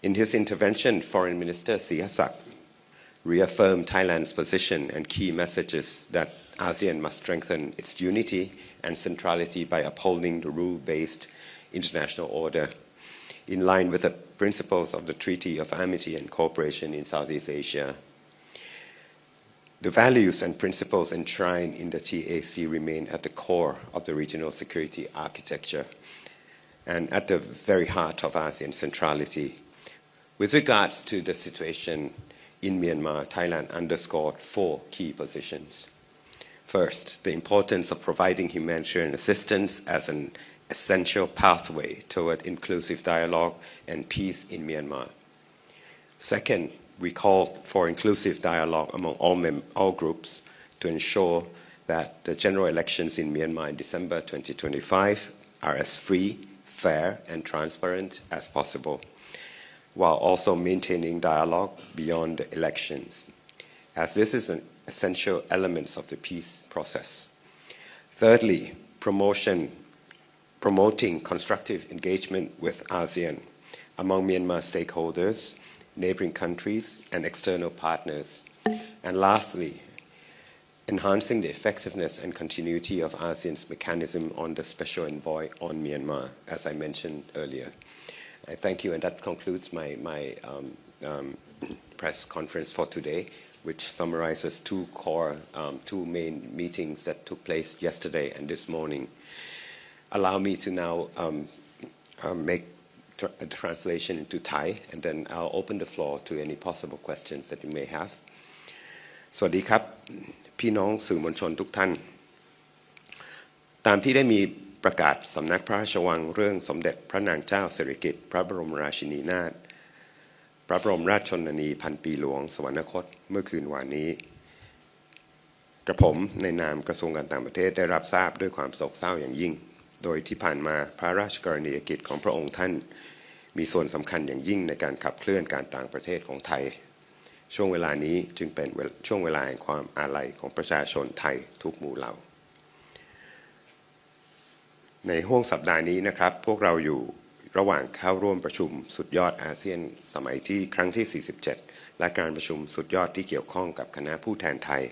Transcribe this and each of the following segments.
In his intervention, Foreign Minister Sihasak reaffirmed Thailand's position and key messages that ASEAN must strengthen its unity and centrality by upholding the rule-based international order in line with the principles of the Treaty of Amity and Cooperation in Southeast Asia. The values and principles enshrined in the TAC remain at the core of the regional security architecture and at the very heart of ASEAN centrality. With regards to the situation in Myanmar, Thailand underscored 4 key positions. First, the importance of providing humanitarian assistance as an essential pathway toward inclusive dialogue and peace in Myanmar. Second, we called for inclusive dialogue among all groups to ensure that the general elections in Myanmar in December 2025 are as free, fair, and transparent as possible, while also maintaining dialogue beyond the elections, as this is an essential element of the peace process. Thirdly, promoting constructive engagement with ASEAN among Myanmar stakeholders, neighboring countries, and external partners. And lastly, enhancing the effectiveness and continuity of ASEAN's mechanism on the Special Envoy on Myanmar, as I mentioned earlier. I thank you, and that concludes my press conference for today, which summarizes 2 main meetings that took place yesterday and this morning. Allow me to now make a translation into Thai, and then I'll open the floor to any possible questions that you may have. สวัสดีครับพี่น้องสื่อมวลชนทุกท่านตามที่ได้มีประกาศสำนักพระราชวังเรื่องสมเด็จพระนางเจ้าสิริกิติ์พระบรมราชินีนาถพระบรมราชชนนีพันปีหลวงสวรรคตเมื่อคืนวานนี้กระผมในนามกระทรวงการต่างประเทศได้รับทราบด้วยความโศกเศร้าอย่างยิ่งโดยที่ผ่านมาพระราชกรณียกิจของพระองค์ท่านมีส่วนสำคัญอย่างยิ่งในการขับเคลื่อนการต่างประเทศของไทยช่วงเวลานี้จึงเป็นช่วงเวลาแห่งความอาลัยของประชาชนไทยทุกหมู่เหล่าในห้วงสัปดาห์นี้นะครับพวกเราอยู่ระหว่างเข้าร่วมประชุมสุดยอดอาเซียนสมัยที่ครั้งที่47และการประชุมสุดยอดที่เกี่ยวข้องกับคณะผู้แทนไทย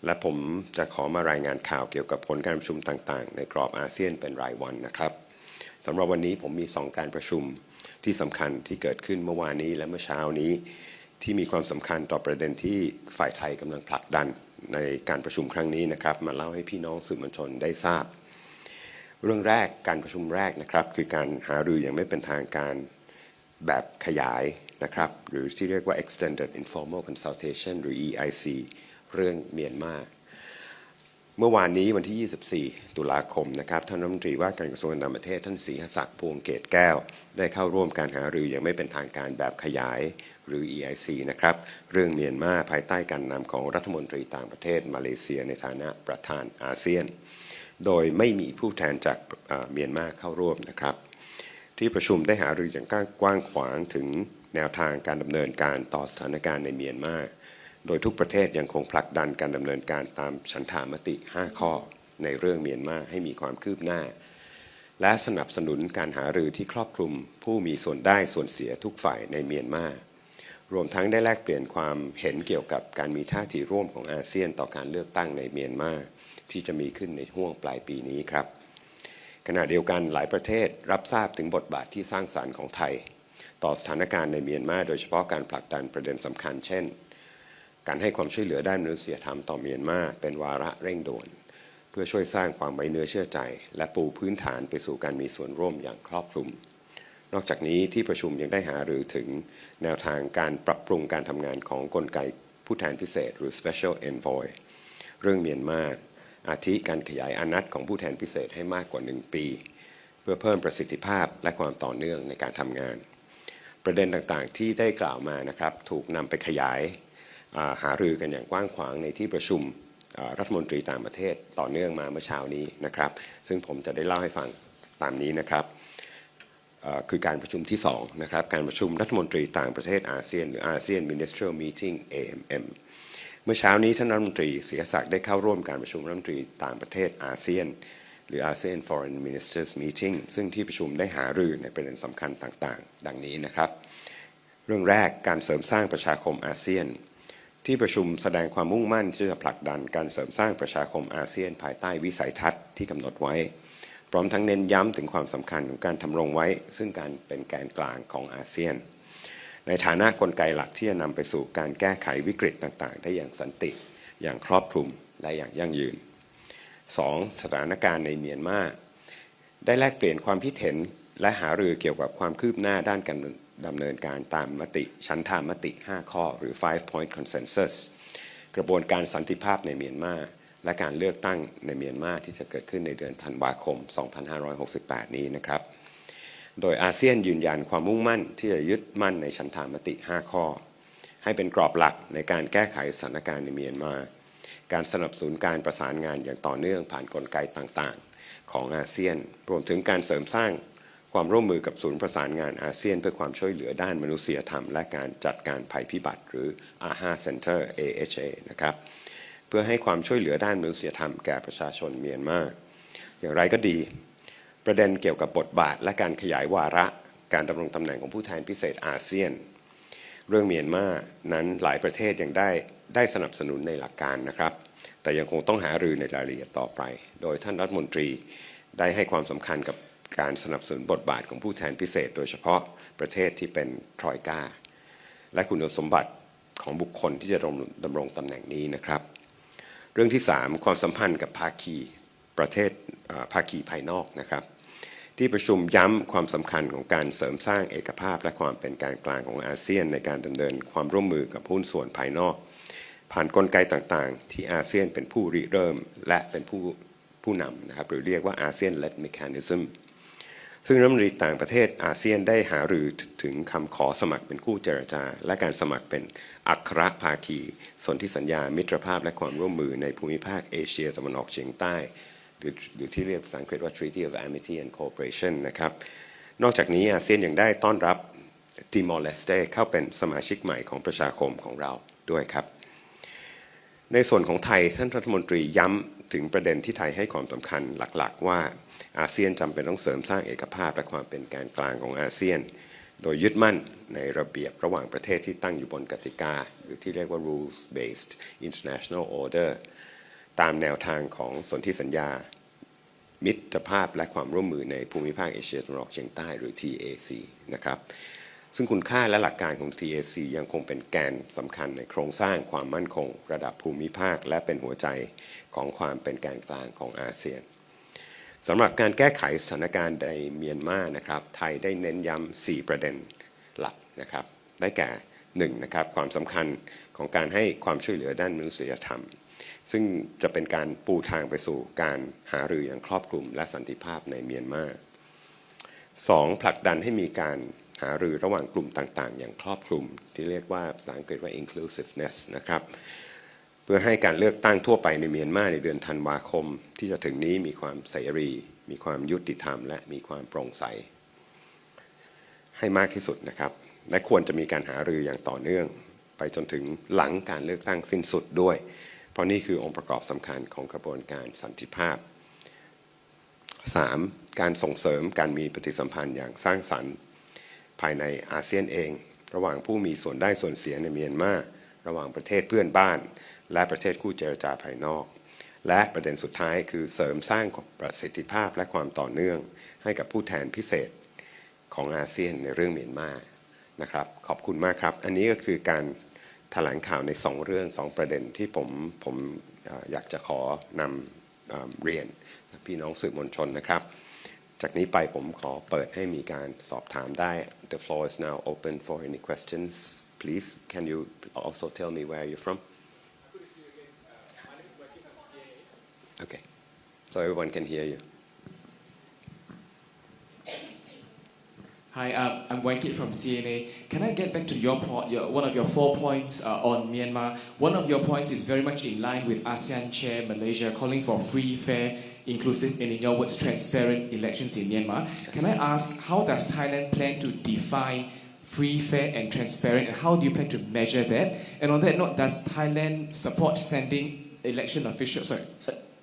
และผมจะขอมารายงานข่าวเกี่ยวกับผลการประชุมต่างๆในกรอบอาเซียนเป็นรายวันนะครับสำหรับวันนี้ผมมี2การประชุมที่สำคัญที่เกิดขึ้นเมื่อวานนี้และเมื่อเช้านี้ที่มีความสำคัญต่อประเด็นที่ฝ่ายไทยกำลังผลักดันในการประชุมครั้งนี้นะครับมาเล่าให้พี่น้องสื่อมวลชนได้ทราบเรื่องแรกการประชุมแรกนะครับคือการหารืออย่างไม่เป็นทางการแบบขยายนะครับหรือที่เรียกว่า extended informal consultation หรือ EIC เรื่องเมียนมาเมื่อวานนี้วันที่24ตุลาคมนะครับท่านรัฐมนตรีว่าการกระทรวงการต่างประเทศท่านศรีหศักดิ์พวงเกตแก้วได้เข้าร่วมการหารืออย่างไม่เป็นทางการแบบขยายหรือ EIC นะครับเรื่องเมียนมาภายใต้การนำของรัฐมนตรีต่างประเทศมาเลเซียในฐานะประธานอาเซียนโดยไม่มีผู้แทนจากเมียนมาเข้าร่วมนะครับที่ประชุมได้หารืออย่างกว้างขวางถึงแนวทางการดำเนินการต่อสถานการณ์ในเมียนมาโดยทุกประเทศยังคงผลักดันการดำเนินการตามฉันทามติ5ข้อในเรื่องเมียนมาให้มีความคืบหน้าและสนับสนุนการหารือที่ครอบคลุมผู้มีส่วนได้ส่วนเสียทุกฝ่ายในเมียนมารวมทั้งได้แลกเปลี่ยนความเห็นเกี่ยวกับการมีท่าทีร่วมของอาเซียนต่อการเลือกตั้งในเมียนมาที่จะมีขึ้นในช่วงปลายปีนี้ครับขณะเดียวกันหลายประเทศรับทราบถึงบทบาทที่สร้างสรรค์ของไทยต่อสถานการณ์ในเมียนมาโดยเฉพาะการผลักดันประเด็นสำคัญเช่นการให้ความช่วยเหลือด้านมนุษยธรรมต่อเมียนมาเป็นวาระเร่งด่วนเพื่อช่วยสร้างความไว้เนื้อเชื่อใจและปูพื้นฐานไปสู่การมีส่วนร่วมอย่างครอบคลุมนอกจากนี้ที่ประชุมยังได้หารือถึงแนวทางการปรับปรุงการทำงานของกลไกผู้แทนพิเศษหรือ Special Envoy เรื่องเมียนมาอาทิการขยายอานัตของผู้แทนพิเศษให้มากกว่า1ปีเพื่อเพิ่มประสิทธิภาพและความต่อเนื่องในการทำงานประเด็นต่างๆที่ได้กล่าวมานะครับถูกนำไปขยายหารือกันอย่างกว้างขวางในที่ประชุมรัฐมนตรีต่างประเทศต่อเนื่องมาเมื่อเช้านี้นะครับซึ่งผมจะได้เล่าให้ฟังตามนี้นะครับคือการประชุมที่2นะครับการประชุมรัฐมนตรีต่างประเทศอาเซียนหรือ ASEAN Ministerial Meeting AMM เมื่อเช้านี้ท่านรัฐมนตรีศรีศักดิ์ได้เข้าร่วมการประชุมรัฐมนตรีต่างประเทศอาเซียนหรือ ASEAN Foreign Ministers Meeting ซึ่งที่ประชุมได้หารือในประเด็นสำคัญต่างๆดังนี้นะครับ เรื่องแรกการเสริมสร้างประชาคมอาเซียนที่ประชุมแสดงความมุ่งมั่นที่จะผลักดันการเสริมสร้างประชาคมอาเซียนภายใต้วิสัยทัศน์ที่กำหนดไว้พร้อมทั้งเน้นย้ำถึงความสำคัญของการทำรงไว้ซึ่งการเป็นแกนกลางของอาเซียนในฐานะกลไกหลักที่จะนำไปสู่การแก้ไขวิกฤตต่างๆได้อย่างสันติอย่างครอบคลุมและอย่างยั่งยืน 2. สถานการณ์ในเมียนมาได้แลกเปลี่ยนความคิดเห็นและหารือเกี่ยวกับความคืบหน้าด้านการดำเนินการตามมติฉันทามติ5ข้อหรือ 5-point consensus กระบวนการสันติภาพในเมียนมาและการเลือกตั้งในเมียนมาที่จะเกิดขึ้นในเดือนธันวาคม 2568 นี้นะครับโดยอาเซียนยืนยันความมุ่งมั่นที่จะยึดมั่นในฉันทามติ5ข้อให้เป็นกรอบหลักในการแก้ไขสถานการณ์ในเมียนมาการสนับสนุนการประสานงานอย่างต่อเนื่องผ่านกลไกต่างๆของอาเซียนรวมถึงการเสริมสร้างความร่วมมือกับศูนย์ประสานงานอาเซียนเพื่อความช่วยเหลือด้านมนุษยธรรมและการจัดการภัยพิบัติหรือ AHA Center AHA นะครับเพื่อให้ความช่วยเหลือด้านมนุษยธรรมแก่ประชาชนเมียนมาอย่างไรก็ดีประเด็นเกี่ยวกับบทบาทและการขยายวาระการดำรงตำแหน่งของผู้แทนพิเศษอาเซียนเรื่องเมียนมานั้นหลายประเทศยังได้สนับสนุนในหลักการนะครับแต่ยังคงต้องหารือในรายละเอียดต่อไปโดยท่านรัฐมนตรีได้ให้ความสำคัญกับการสนับสนุนบทบาทของผู้แทนพิเศษโดยเฉพาะประเทศที่เป็นทรอยกาและคุณสมบัติของบุคคลที่จะดำรงตำแหน่งนี้นะครับเรื่องที่ 3 ความสัมพันธ์กับภาคีประเทศภาคีภายนอกนะครับที่ประชุมย้ำความสำคัญของการเสริมสร้างเอกภาพและความเป็นกลางของอาเซียนในการดำเนินความร่วมมือกับหุ้นส่วนภายนอกผ่านกลไกต่างๆที่อาเซียนเป็นผู้ริเริ่มและเป็นผู้นำนะครับหรือเรียกว่า ASEAN-led mechanism ซึ่งรัฐมนตรีต่างประเทศอาเซียนได้หารือถึงคำขอสมัครเป็นคู่เจรจาและการสมัครเป็นอัครภาคีสนธิสัญญามิตรภาพและความร่วมมือในภูมิภาคเอเชียตะวันออกเฉียงใต้หรือที่เรียกภาษาอังกฤษว่า Treaty of Amity and Cooperation นะครับนอกจากนี้อาเซียนยังได้ต้อนรับติมอร์เลสเตเข้าเป็นสมาชิกใหม่ของประชาคมของเราด้วยครับในส่วนของไทยท่านรัฐมนตรีย้ำถึงประเด็นที่ไทยให้ความสำคัญหลักๆว่าอาเซียนจำเป็นต้องเสริมสร้างเอกภาพและความเป็นแกนกลางของอาเซียนโดยยึดมั่นในระเบียบระหว่างประเทศที่ตั้งอยู่บนกติกาหรือที่เรียกว่า rules based international order ตามแนวทางของสนธิสัญญามิตรภาพและความร่วมมือในภูมิภาคเอเชียตะวันออกเฉียงใต้หรือ TAC นะครับซึ่งคุณค่าและหลักการของ TAC ยังคงเป็นแกนสำคัญในโครงสร้างความมั่นคงระดับภูมิภาคและเป็นหัวใจของความเป็นแกนกลางของอาเซียนสำหรับการแก้ไขสถานการณ์ในเมียนมานะครับไทยได้เน้นย้ำ4ประเด็นหลักนะครับได้แก่1นะครับความสำคัญของการให้ความช่วยเหลือด้านมนุษยธรรมซึ่งจะเป็นการปูทางไปสู่การหารืออย่างครอบคลุมและสันติภาพในเมียนมา 2. ผลักดันให้มีการหารือระหว่างกลุ่มต่างๆอย่างครอบคลุมที่เรียกว่าภาษาอังกฤษว่า inclusiveness นะครับเพื่อให้การเลือกตั้งทั่วไปในเมียนมาในเดือนธันวาคมที่จะถึงนี้มีความเสรีมีความยุติธรรมและมีความโปร่งใสให้มากที่สุดนะครับและควรจะมีการหารืออย่างต่อเนื่องไปจนถึงหลังการเลือกตั้งสิ้นสุดด้วยเพราะนี่คือองค์ประกอบสำคัญของกระบวนการสันติภาพ 3. การส่งเสริมการมีปฏิสัมพันธ์อย่างสร้างสรรค์ภายในอาเซียนเองระหว่างผู้มีส่วนได้ส่วนเสียในเมียนมาระหว่างประเทศเพื่อนบ้านและประเทศคู่เจรจาภายนอกและประเด็นสุดท้ายคือเสริมสร้างประสิทธิภาพและความต่อเนื่องให้กับผู้แทนพิเศษของอาเซียนในเรื่องเมียนมานะครับขอบคุณมากครับอันนี้ก็คือการแถลงข่าวใน2เรื่อง2ประเด็นที่ผมอยากจะขอนำเรียนพี่น้องสื่อมวลชนนะครับจากนี้ไปผมขอเปิดให้มีการสอบถามได้ The floor is now open for any questions please can you also tell me where you're from okay so everyone can hear you Hi, I'm Wankit from CNA. Can I get back to your point, one of your 4 points on Myanmar? One of your points is very much in line with ASEAN Chair Malaysia calling for free, fair, inclusive, and in your words, transparent elections in Myanmar. Can I ask, how does Thailand plan to define free, fair, and transparent, and how do you plan to measure that? And on that note, does Thailand support sending election officials?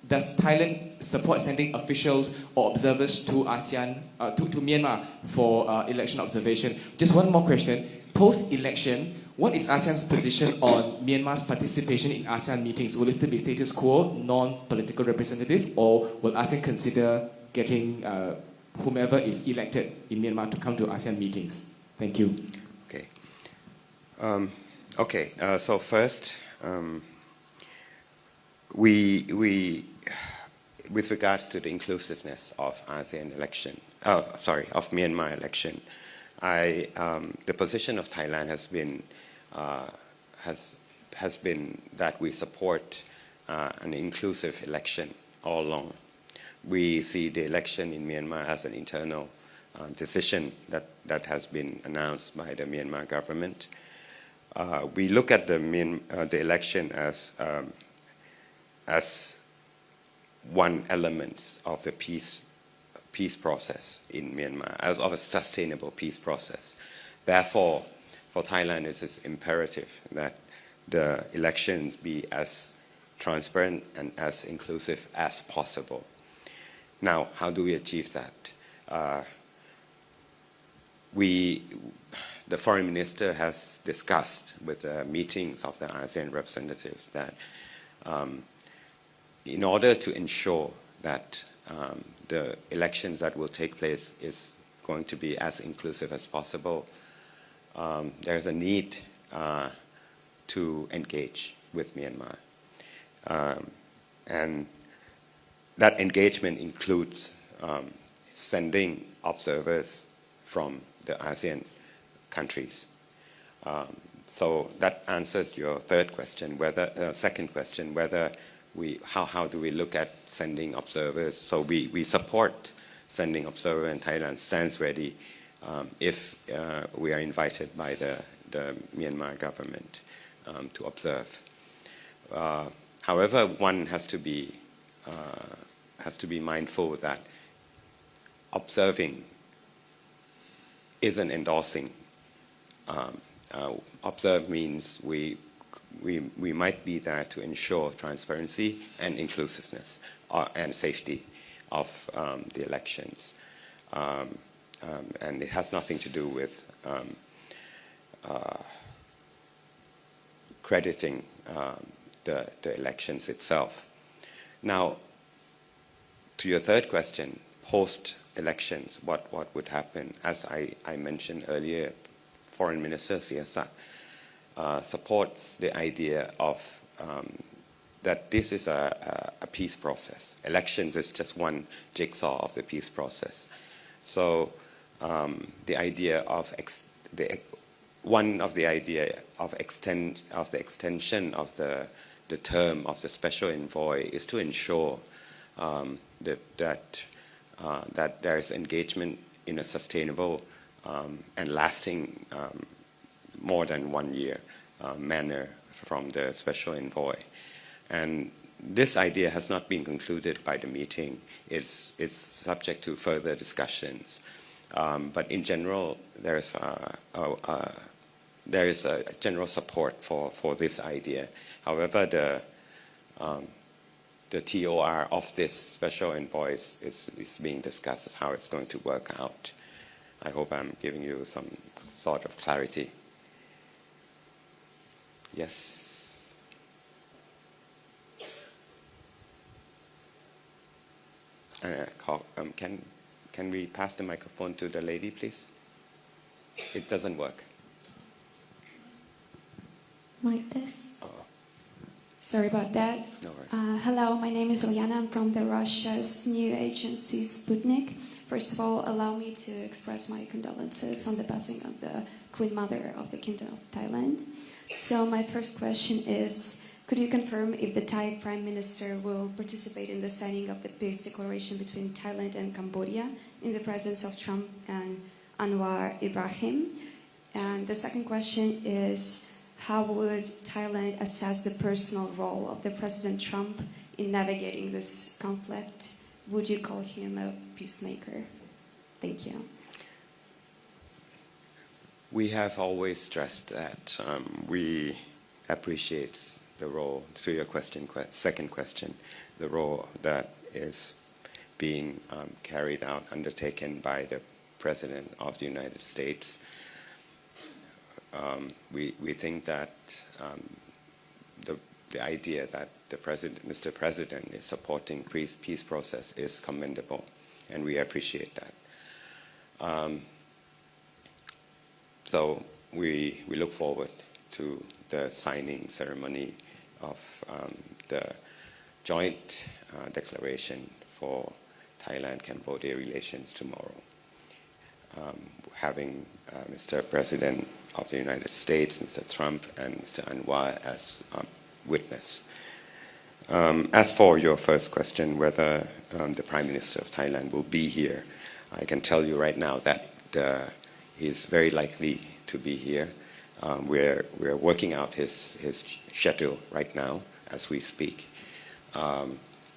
Does Thailand support sending officials or observers to ASEAN, to Myanmar for election observation? Just one more question. Post-election, what is ASEAN's position on Myanmar's participation in ASEAN meetings? Will it still be status quo, non-political representative, or will ASEAN consider getting whomever is elected in Myanmar to come to ASEAN meetings? Thank you. Okay. So first, we with regards to the inclusiveness of ASEAN election, of Myanmar election, the position of Thailand has been that we support an inclusive election all along. We see the election in Myanmar as an internal decision that has been announced by the Myanmar government. We look at the election as one element of the peace process in Myanmar, as of a sustainable peace process. Therefore, for Thailand, it is imperative that the elections be as transparent and as inclusive as possible. Now, how do we achieve that? The foreign minister has discussed with the meetings of the ASEAN representatives that in order to ensure that the elections that will take place is going to be as inclusive as possible, there's a need to engage with Myanmar. And that engagement includes sending observers from the ASEAN countries. So that answers your third question, second question, whether how do we look at sending observers? So we support sending observers, and Thailand stands ready if we are invited by the Myanmar government to observe. However, one has to be mindful that observing isn't endorsing. Observe means we might be there to ensure transparency and inclusiveness and safety of the elections. And it has nothing to do with crediting the elections itself. Now, to your third question, post-elections, what would happen? As I mentioned earlier, Foreign Minister Siasak supports the idea of that this is a peace process. Elections is just one jigsaw of the peace process. So the idea of the extension of the term of the special envoy is to ensure that there is engagement in a sustainable and lasting more than 1 year manner from the special envoy. And this idea has not been concluded by the meeting. It's subject to further discussions. But in general, there is a general support for this idea. However, the TOR of this special envoy is being discussed as how it's going to work out. I hope I'm giving you some sort of clarity. Yes. Can we pass the microphone to the lady, please? It doesn't work. Like this? Sorry about that. No worries. Hello, my name is Ilyana. I'm from the Russia's new agency, Sputnik. First of all, allow me to express my condolences on the passing of the Queen Mother of the Kingdom of Thailand. So my first question is, could you confirm if the Thai Prime Minister will participate in the signing of the peace declaration between Thailand and Cambodia in the presence of Trump and Anwar Ibrahim? And the second question is, how would Thailand assess the personal role of the President Trump in navigating this conflict? Would you call him a peacemaker? Thank you. We have always stressed that we appreciate the role, to your second question, the role that is being carried out, undertaken by the President of the United States. we think that the idea that Mr. President is supporting peace process is commendable, and we appreciate that. So we look forward to the signing ceremony of the joint declaration for Thailand-Cambodia relations tomorrow, having Mr. President of the United States, Mr. Trump, and Mr. Anwar as witness. As for your first question, whether the Prime Minister of Thailand will be here, I can tell you right now that he's very likely to be here. We're working out his schedule right now as we speak.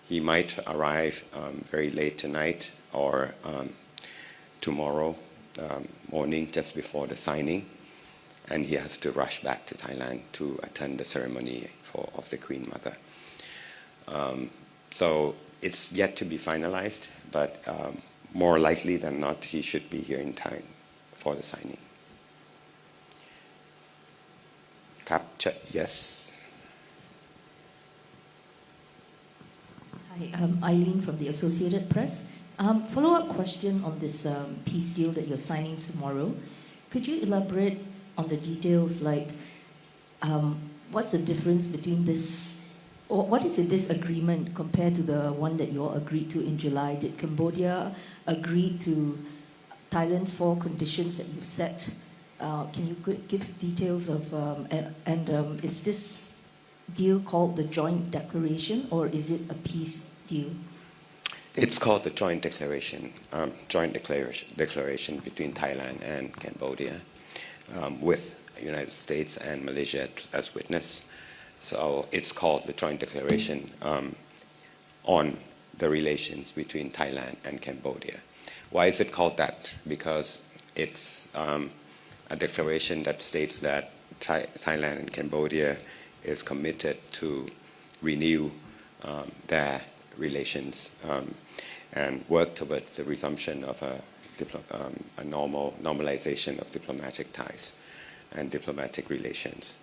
He might arrive very late tonight or tomorrow morning just before the signing, and he has to rush back to Thailand to attend the ceremony of the Queen Mother. So it's yet to be finalized, but more likely than not, he should be here in time for the signing. Yes. Hi, I'm Eileen from the Associated Press. Follow-up question on this peace deal that you're signing tomorrow. Could you elaborate on the details, like what's the difference between this, or what is in this agreement compared to the one that you all agreed to in July? Did Cambodia agree to Thailand's 4 conditions that you've set? Can you give details of, is this deal called the joint declaration, or is it a peace deal? It's called the joint declaration between Thailand and Cambodia, with the United States and Malaysia as witness. So it's called the joint declaration on the relations between Thailand and Cambodia. Why is it called that? Because it's a declaration that states that Thailand and Cambodia is committed to renew their relations and work towards the resumption of a normalization of diplomatic ties and diplomatic relations.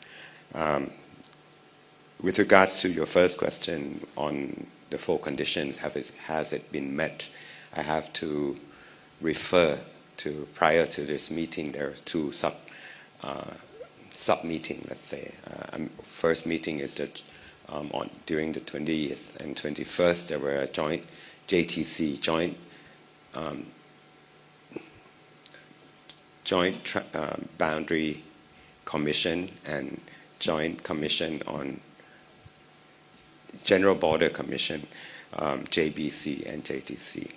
With regards to your first question on the 4 conditions, has it been met? I have to refer to, prior to this meeting, there are 2 sub-meeting, let's say. First meeting is that during the 20th and 21st, there were a joint JTC, joint boundary commission and joint commission on General Border Commission, JBC and JTC.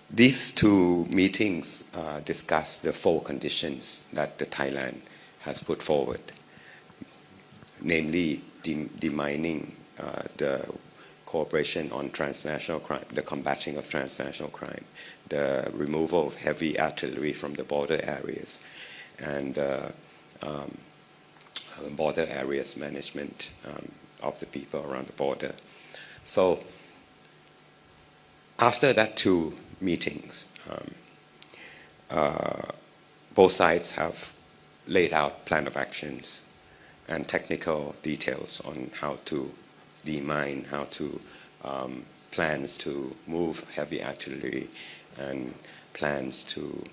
These 2 meetings discuss the 4 conditions that the Thailand has put forward, namely demining the cooperation on transnational crime, the combating of transnational crime, the removal of heavy artillery from the border areas, and border areas management of the people around the border. So after that 2 meetings, both sides have laid out plan of actions and technical details on how to demine, how to plans to move heavy artillery, and plans to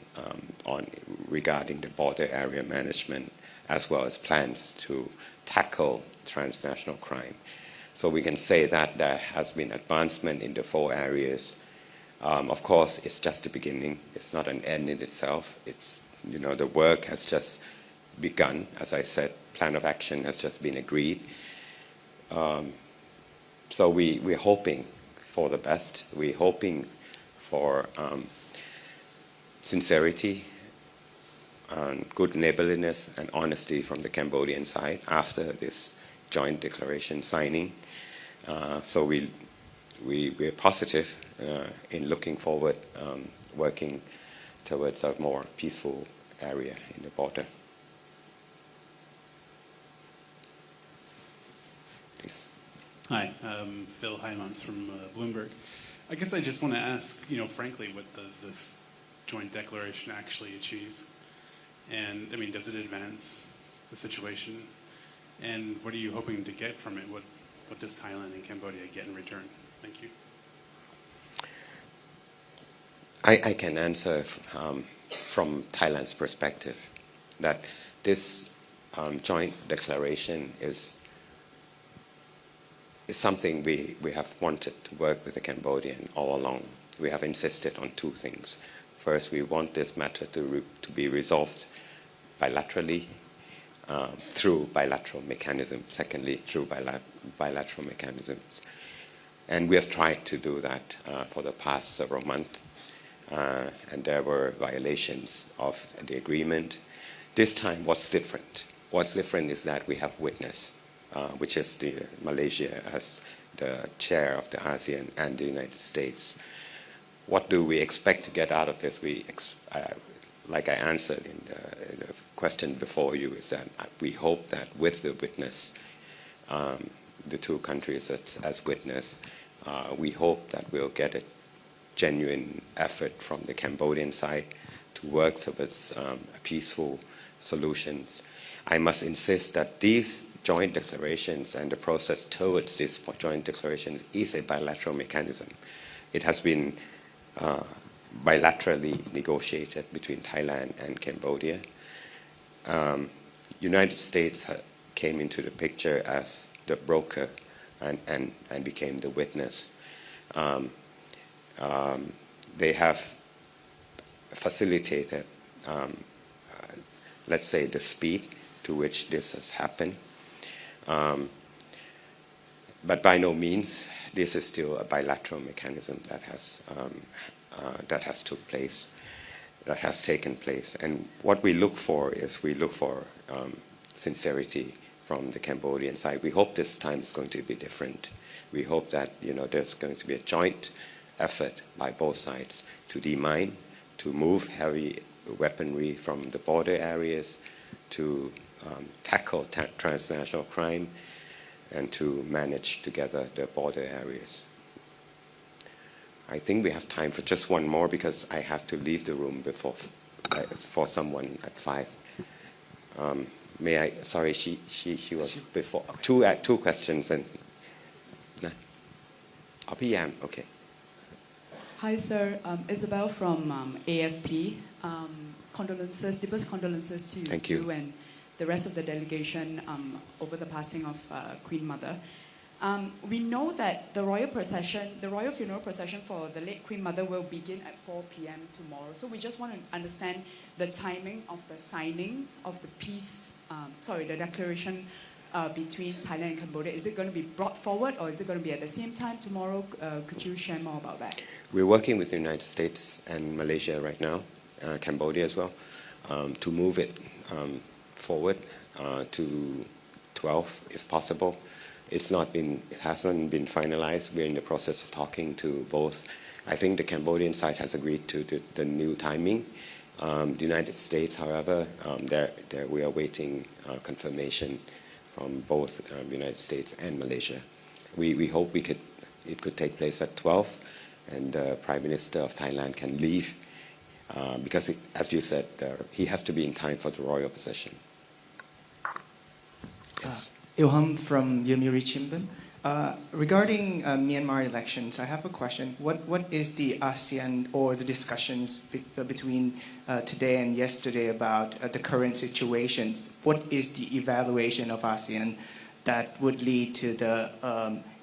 regarding the border area management, as well as plans to tackle transnational crime. So we can say that there has been advancement in the 4 areas. Of course, it's just the beginning. It's not an end in itself. It's, the work has just begun. As I said, plan of action has just been agreed. So we're hoping for the best. We're hoping for sincerity and good neighborliness and honesty from the Cambodian side after this joint declaration signing. So we're positive in looking forward, working towards a more peaceful area in the border. Please. Hi, Phil Heimans from Bloomberg. I guess I just want to ask, frankly, what does this joint declaration actually achieve? And I mean, does it advance the situation? And what are you hoping to get from it? What does Thailand and Cambodia get in return? Thank you. I can answer from Thailand's perspective that this joint declaration is something we have wanted to work with the Cambodian all along. We have insisted on two things. First, we want this matter to be resolved bilaterally through bilateral mechanisms. Secondly, through bilateral mechanisms. And we have tried to do that for the past several months. And there were violations of the agreement. This time, what's different? What's different is that we have witness, which is Malaysia as the chair of the ASEAN and the United States. What do we expect to get out of this? Like I answered in the question before you, is that we hope that with the witness, the two countries as witness, we hope that we'll get a genuine effort from the Cambodian side to work towards peaceful solutions. I must insist that these joint declarations and the process towards these joint declarations is a bilateral mechanism. It has been bilaterally negotiated between Thailand and Cambodia. United States came into the picture as the broker and became the witness. They have facilitated, let's say, the speed to which this has happened. But by no means, this is still a bilateral mechanism that has taken place. And what we look for is sincerity from the Cambodian side. We hope this time is going to be different. We hope that there's going to be a joint effort by both sides to demine, to move heavy weaponry from the border areas, to tackle transnational crime, and to manage together the border areas. I think we have time for just one more because I have to leave the room for someone at 5. May I? Sorry, she was before. Two questions and. Okay. Hi, sir. Isabel from AFP. Condolences, deepest condolences to you and the rest of the delegation over the passing of Queen Mother. We know that the royal funeral procession for the late Queen Mother will begin at 4 p.m. tomorrow. So we just want to understand the timing of the signing of the the declaration between Thailand and Cambodia. Is it going to be brought forward or is it going to be at the same time tomorrow? Could you share more about that? We're working with the United States and Malaysia right now, Cambodia as well, to move it forward to 12 if possible. It hasn't been finalized. We're in the process of talking to both. I think the Cambodian side has agreed to the new timing. The United States, however, we are waiting confirmation from both the United States and Malaysia. We hope it could take place at 12, and the Prime Minister of Thailand can leave because, as you said, he has to be in time for the royal procession. Yes. Ilham from Yomiuri Shimbun. Regarding Myanmar elections, I have a question. What is the ASEAN or the discussions between today and yesterday about the current situation? What is the evaluation of ASEAN that would lead to the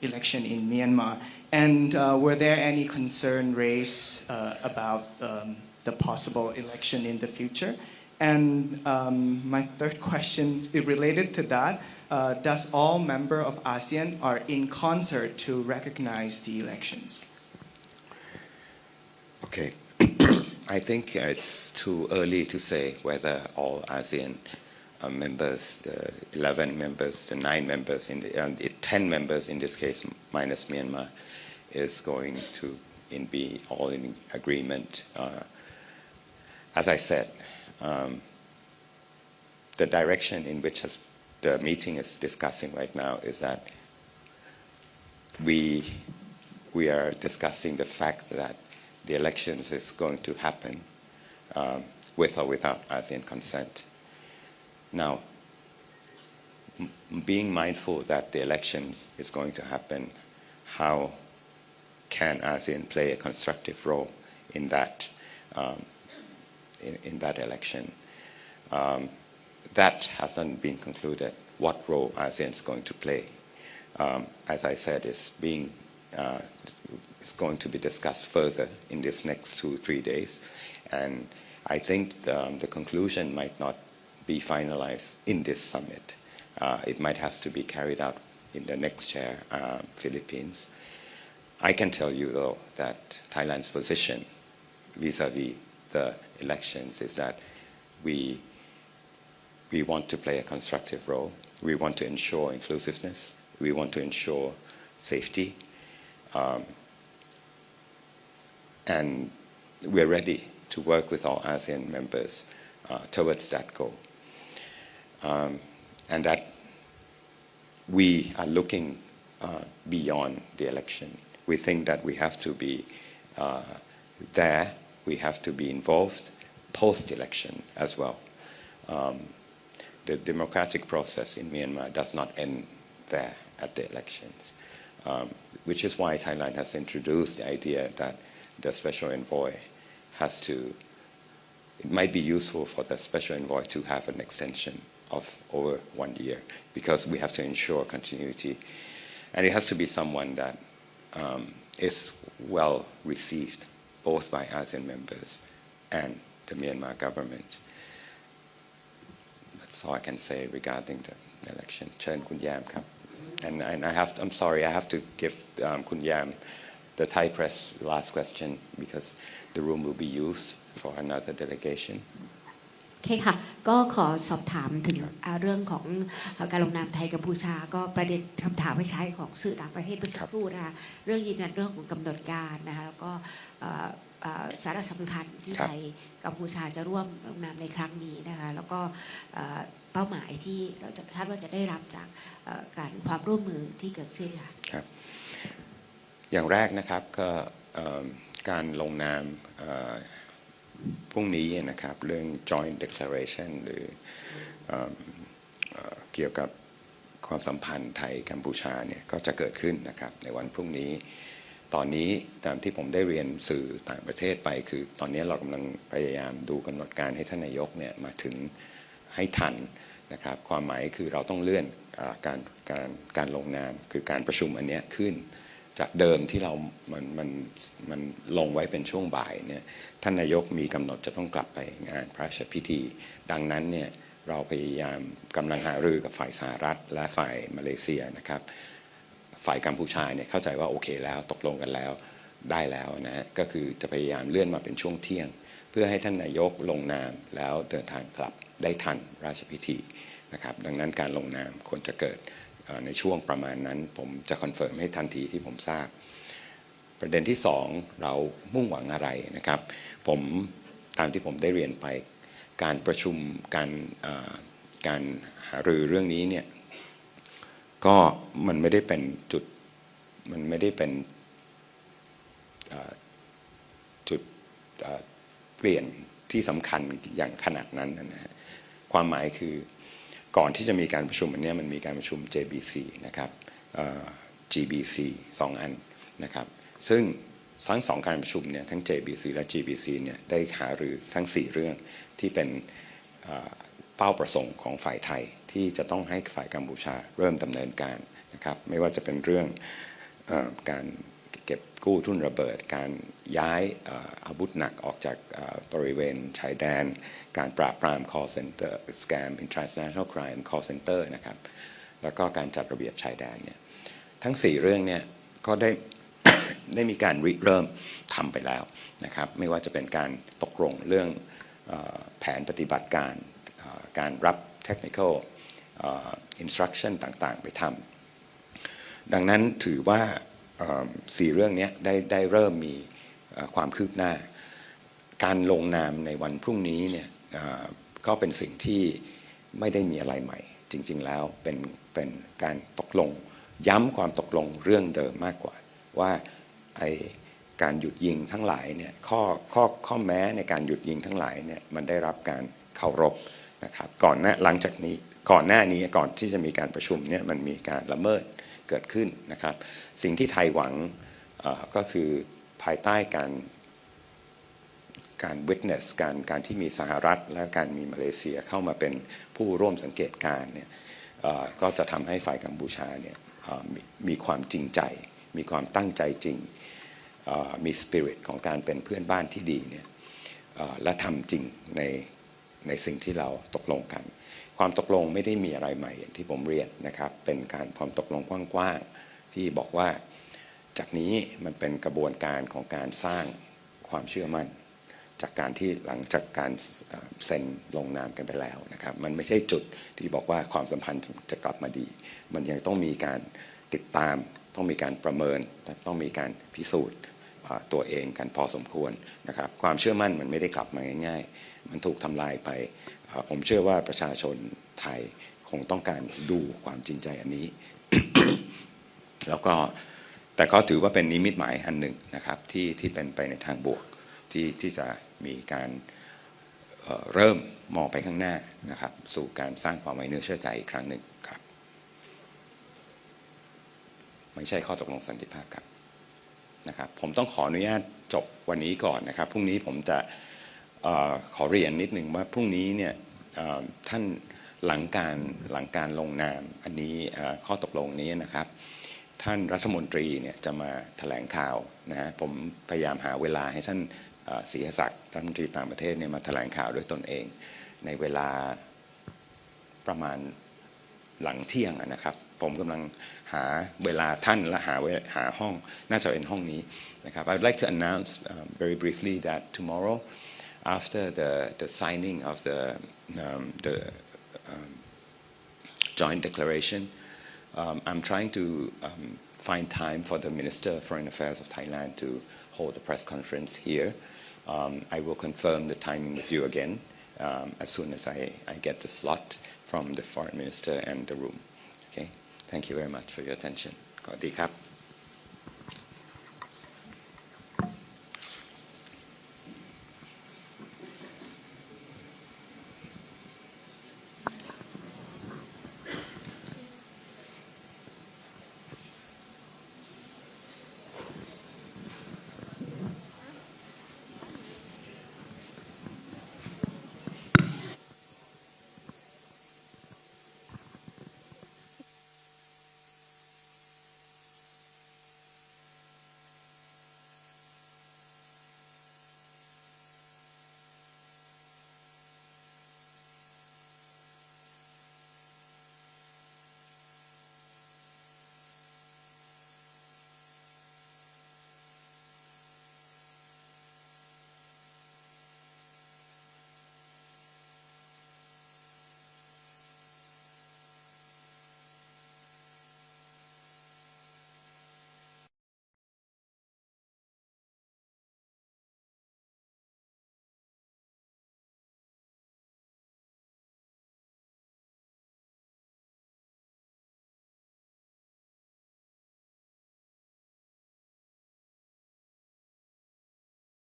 election in Myanmar? And were there any concern raised about the possible election in the future? And my third question is related to that. Does all members of ASEAN are in concert to recognize the elections? Okay. I think it's too early to say whether all ASEAN members, the 11 members, the 9 members, 10 members in this case, minus Myanmar, is going to be all in agreement. As I said, the direction in which the meeting is discussing right now is that we are discussing the fact that the elections is going to happen with or without ASEAN consent. Now, being mindful that the elections is going to happen, how can ASEAN play a constructive role in that in that election? That hasn't been concluded. What role ASEAN is going to play, as I said, is going to be discussed further in this next 2-3 days, and I think the conclusion might not be finalized in this summit. It might have to be carried out in the next chair, Philippines. I can tell you, though, that Thailand's position vis-a-vis the elections is that we want to play a constructive role. We want to ensure inclusiveness. We want to ensure safety. And we're ready to work with all ASEAN members towards that goal. And that we are looking beyond the election. We think that we have to be there. We have to be involved post-election as well. The democratic process in Myanmar does not end there at the elections, which is why Thailand has introduced the idea that the special envoy has to, it might be useful for the special envoy to have an extension of over 1 year, because we have to ensure continuity. And it has to be someone that is well received both by ASEAN members and the Myanmar government. That's all I can say regarding the election. Chen Kun Yam, and I'm sorry, I have to give Kun Yam the Thai press last question because the room will be used for another delegation. โอเคค่ะก็ขอสอบถามถึงเรื่องของการลงนามไทยกัมพูชาก็ประเด็นคำถามคล้ายๆของสื่อต่างประเทศเมื่อสักครู่นะคะเรื่องยืนยันเรื่องของกำหนดการนะคะแล้วก็สาระสำคัญที่ไทยกัมพูชาจะร่วมลงนามในครั้งนี้นะคะแล้วก็เป้าหมายที่เราจะคาดว่าจะได้รับจากการความร่วมมือที่เกิดขึ้นค่ะครับอย่างแรกนะครับก็การลงนามพรุ่งนี้นะครับเรื่อง joint declaration หรือเกี่ยวกับความสัมพันธ์ไทยกัมพูชาเนี่ยก็จะเกิดขึ้นนะครับในวันพรุ่งนี้ตอนนี้ตามที่ผมได้เรียนสื่อต่างประเทศไปคือตอนนี้เรากำลังพยายามดูกำหนดการให้ท่านนายกเนี่ยมาถึงให้ทันนะครับความหมายคือเราต้องเลื่อนการลงนามคือการประชุมอันนี้ขึ้นจากเดิมที่มันลงไว้เป็นช่วงบ่ายเนี่ยท่านนายกมีกำหนดจะต้องกลับไปงานพระราชพิธีดังนั้นเนี่ยเราพยายามกำลังหารือกับฝ่ายสหรัฐและฝ่ายมาเลเซียนะครับฝ่ายกัมพูชาเนี่ยเข้าใจว่าโอเคแล้วตกลงกันแล้วได้แล้วนะฮะก็คือจะพยายามเลื่อนมาเป็นช่วงเที่ยงเพื่อให้ท่านนายกลงนามแล้วเดินทางกลับได้ทันราชพิธีนะครับดังนั้นการลงนามควรจะเกิดในช่วงประมาณนั้นผมจะคอนเฟิร์มให้ทันทีที่ผมทราบประเด็นที่2เรามุ่งหวังอะไรนะครับผมตามที่ผมได้เรียนไปการประชุมการหารือเรื่องนี้เนี่ยก็มันไม่ได้เป็นจุดเปลี่ยนที่สำคัญอย่างขนาดนั้นนะฮะความหมายคือก่อนที่จะมีการประชุมอันนี้มันมีการประชุม JBC นะครับGBC 2 อันนะครับซึ่งทั้ง2การประชุมเนี่ยทั้ง JBC และ GBC เนี่ยได้หารือทั้ง4เรื่องที่เป็นเป้าประสงค์ของฝ่ายไทยที่จะต้องให้ฝ่ายกัมพูชาเริ่มดำเนินการนะครับไม่ว่าจะเป็นเรื่องการเก็บกู้ทุนระเบิดการย้ายอาวุธหนักออกจากบริเวณชายแดนการปราบปราม call center scam international crime call center นะครับแล้วก็การจัดระเบียบชายแดนเนี่ยทั้ง4เรื่องเนี่ยก็ได้มีการริเริ่มทำไปแล้วนะครับไม่ว่าจะเป็นการตกลงเรื่องแผนปฏิบัติการการรับ technical instruction ต่างๆไปทำดังนั้นถือว่า4เรื่องนี้ได้เริ่มมีความคืบหน้าการลงนามในวันพรุ่งนี้เนี่ยก็เป็นสิ่งที่ไม่ได้มีอะไรใหม่จริงๆแล้วเป็นการตกลงย้ำความตกลงเรื่องเดิมมากกว่าว่าไอ้ การหยุดยิงทั้งหลายเนี่ยข้อแม้ในการหยุดยิงทั้งหลายเนี่ยมันได้รับการเคารพนะครับก่อนหน้านี้ก่อนที่จะมีการประชุมเนี่ยมันมีการละเมิดเกิดขึ้นนะครับสิ่งที่ไทยหวังก็คือภายใต้การ witness การที่มีสหรัฐและการมีมาเลเซียเข้ามาเป็นผู้ร่วมสังเกตการณ์เนี่ยก็จะทำให้ฝ่ายกัมพูชาเนี่ยมีความจริงใจมีความตั้งใจจริงมีสปิริตของการเป็นเพื่อนบ้านที่ดีเนี่ยและทำจริงในสิ่งที่เราตกลงกันความตกลงไม่ได้มีอะไรใหม่อย่างที่ผมเรียนนะครับเป็นการความตกลงกว้างๆที่บอกว่าจากนี้มันเป็นกระบวนการของการสร้างความเชื่อมั่นจากการที่หลังจากการเซ็นลงนามกันไปแล้วนะครับมันไม่ใช่จุดที่บอกว่าความสัมพันธ์จะกลับมาดีมันยังต้องมีการติดตามต้องมีการประเมินต้องมีการพิสูจน์ตัวเองกันพอสมควรนะครับความเชื่อมั่นมันไม่ได้กลับมาง่ายๆมันถูกทำลายไปผมเชื่อว่าประชาชนไทยคงต้องการดูความจริงใจอันนี้ แล้วก็แต่ก็ถือว่าเป็นนิมิตหมายอันหนึ่งนะครับที่เป็นไปในทางบวกที่จะมีการเริ่มมองไปข้างหน้านะครับสู่การสร้างความไว้เนื้อเชื่อใจอีกครั้งหนึ่งครับไม่ใช่ข้อตกลงสันติภาพครับนะครับผมต้องขออนุญาตจบวันนี้ก่อนนะครับพรุ่งนี้ผมจะขอเรียนนิดหนึ่งว่าพรุ่งนี้เนี่ยท่านหลังการลงนามอันนี้ข้อตกลงนี้นะครับท่านรัฐมนตรีเนี่ยจะมาแถลงข่าวนะผมพยายามหาเวลาให้ท่านศรีศักดิ์รัฐมนตรีต่างประเทศเนี่ยมาแถลงข่าวด้วยตนเองในเวลาประมาณหลังเที่ยงนะครับผมกำลังหาเวลาท่านและหาห้องน่าจะเป็นห้องนี้นะครับ I would like to announce very briefly that tomorrow after the signing of the joint declaration I'm trying to find time for the Minister of Foreign Affairs of Thailand to hold a press conference here. I will confirm the timing with you again as soon as I get the slot from the Foreign Minister and the room. Okay. Thank you very much for your attention. สวัสดีครับ